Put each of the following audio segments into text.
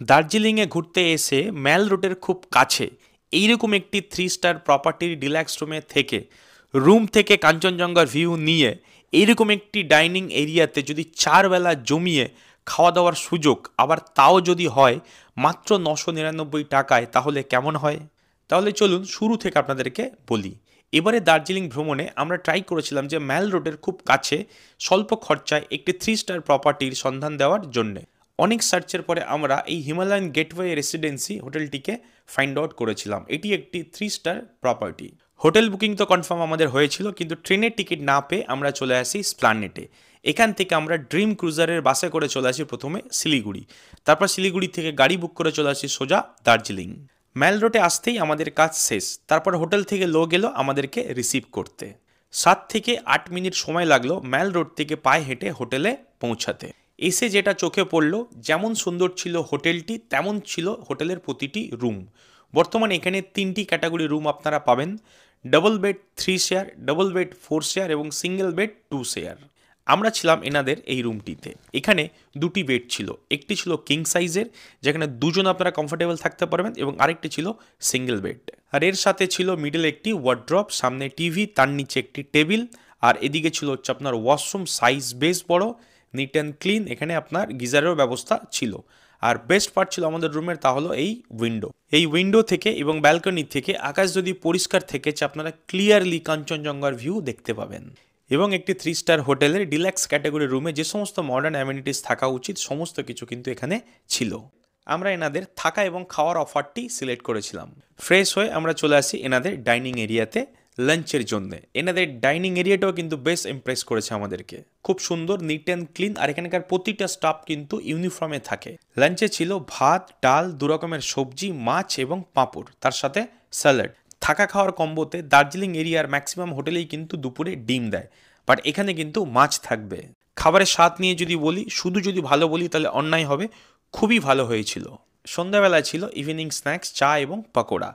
দার্জিলিংয়ে ঘুরতে এসে ম্যাল রোডের খুব কাছে এইরকম একটি 3 স্টার প্রপার্টির ডিলাক্স রুমে থেকে রুম থেকে কাঞ্চনজঙ্ঘার ভিউ নিয়ে এইরকম একটি ডাইনিং এরিয়াতে যদি 4 বেলা জমিয়ে খাওয়া দাওয়ার সুযোগ, আবার তাও যদি হয় মাত্র 999 টাকায়, তাহলে কেমন হয়? তাহলে চলুন শুরু থেকে আপনাদেরকে বলি। এবারে দার্জিলিং ভ্রমণে আমরা ট্রাই করেছিলাম যে ম্যাল রোডের খুব কাছে স্বল্প খরচায় একটি 3 স্টার প্রপার্টির সন্ধান দেওয়ার জন্যে। অনেক সার্চের পরে আমরা এই হিমালয়ান গেটওয়ে রেসিডেন্সি হোটেলটিকে ফাইন্ড আউট করেছিলাম। এটি একটি 3 স্টার প্রপার্টি। হোটেল বুকিং তো কনফার্ম আমাদের হয়েছিল, কিন্তু ট্রেনের টিকিট না পেয়ে আমরা চলে আসি স্প্লানেটে। এখান থেকে আমরা ড্রিম ক্রুজারের বাসে করে চলে আসি প্রথমে শিলিগুড়ি, তারপর শিলিগুড়ি থেকে গাড়ি বুক করে চলে আসি সোজা দার্জিলিং। ম্যাল রোডে আসতেই আমাদের কাজ শেষ। তারপর হোটেল থেকে লোক এলো আমাদেরকে রিসিভ করতে। 7 থেকে 8 মিনিট সময় লাগলো ম্যাল রোড থেকে পায়ে হেঁটে হোটেলে পৌঁছাতে। এসে যেটা চোখে পড়লো, যেমন সুন্দর ছিল হোটেলটি তেমন ছিল হোটেলের প্রতিটি রুম। বর্তমানে এখানে 3টি ক্যাটাগরি রুম আপনারা পাবেন: double bed 3 share, double bed 4 share এবং সিঙ্গেল বেড 2 শেয়ার। আমরা ছিলাম এনাদের এই রুমটিতে। এখানে 2টি বেড ছিল, একটি ছিল কিং সাইজের যেখানে দুজন আপনারা কমফোর্টেবল থাকতে পারবেন, এবং আরেকটি ছিল সিঙ্গেল বেড। আর এর সাথে ছিল মিডল একটি ওয়ার্ড্রপ, সামনে টিভি, তার নিচে একটি টেবিল, আর এদিকে ছিল হচ্ছে আপনার ওয়াশরুম, সাইজ বেশ বড়, নিট অ্যান্ড ক্লিন। এখানে আপনার গিজারেরও ব্যবস্থা ছিল। আর বেস্ট পার্ট ছিল আমাদের রুমের, তা হলো এই উইন্ডো। এই উইন্ডো থেকে এবং ব্যালকনি থেকে আকাশ যদি পরিষ্কার থেকেছে, আপনারা ক্লিয়ারলি কাঞ্চনজঙ্ঘার ভিউ দেখতে পাবেন। এবং একটি 3 স্টার হোটেলের ডিলাক্স ক্যাটাগরি রুমে যে সমস্ত মডার্ন অ্যামেনিটিস থাকা উচিত সমস্ত কিছু কিন্তু এখানে ছিল। আমরা এনাদের থাকা এবং খাওয়ার অফারটি সিলেক্ট করেছিলাম। ফ্রেশ হয়ে আমরা চলে আসি এনাদের ডাইনিং এরিয়াতে লাঞ্চের জন্য। এনাদের ডাইনিং এরিয়াটাও কিন্তু বেশ ইমপ্রেস করেছে আমাদেরকে। খুব সুন্দর, নিট অ্যান্ড ক্লিন, আর এখানকার প্রতিটা স্টাফ কিন্তু ইউনিফর্মে থাকে। লাঞ্চে ছিল ভাত, ডাল, 2 রকমের সবজি, মাছ এবং পাঁপড়, তার সাথে স্যালাড। থাকা খাওয়ার কম্বোতে দার্জিলিং এরিয়ার ম্যাক্সিমাম হোটেলেই কিন্তু দুপুরে ডিম দেয়, বাট এখানে কিন্তু মাছ থাকবে। খাবারের স্বাদ নিয়ে যদি বলি, শুধু যদি ভালো বলি তাহলে অন্যায় হবে, খুবই ভালো হয়েছিল। সন্ধ্যাবেলায় ছিল ইভিনিং স্ন্যাক্স, চা এবং পকোড়া।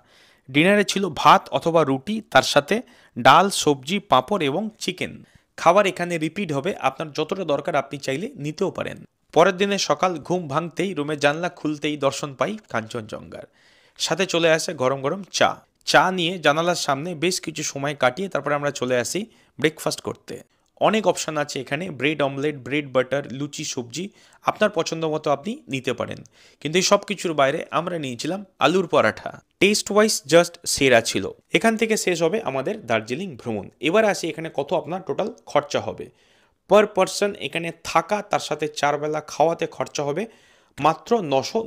ডিনারে ছিল ভাত অথবা রুটি, তার সাথে ডাল, সবজি, পাঁপড় এবং চিকেন। খাবার এখানে রিপিট হবে, আপনার যতটা দরকার আপনি চাইলে নিতেও পারেন। পরের দিনে সকাল ঘুম ভাঙতেই রুমের জানলা খুলতেই দর্শন পাই কাঞ্চনজঙ্ঘার। সাথে চলে আসে গরম গরম চা। চা নিয়ে জানালার সামনে বেশ কিছু সময় কাটিয়ে তারপরে আমরা চলে আসি ব্রেকফাস্ট করতে। অনেক অপশান আছে এখানে: ব্রেড অমলেট, ব্রেড বাটার, লুচি, সবজি, আপনার পছন্দ মতো আপনি নিতে পারেন। কিন্তু এই সব কিছুর বাইরে আমরা নিয়েছিলাম আলুর পরাঠা। টেস্ট ওয়াইজ জাস্ট সেরা ছিল। এখান থেকে শেষ হবে আমাদের দার্জিলিং ভ্রমণ। এবার আসি এখানে কত আপনার টোটাল খরচা হবে। পার পারসন এখানে থাকা, তার সাথে 4 বেলা খাওয়াতে খরচা হবে মাত্র 900।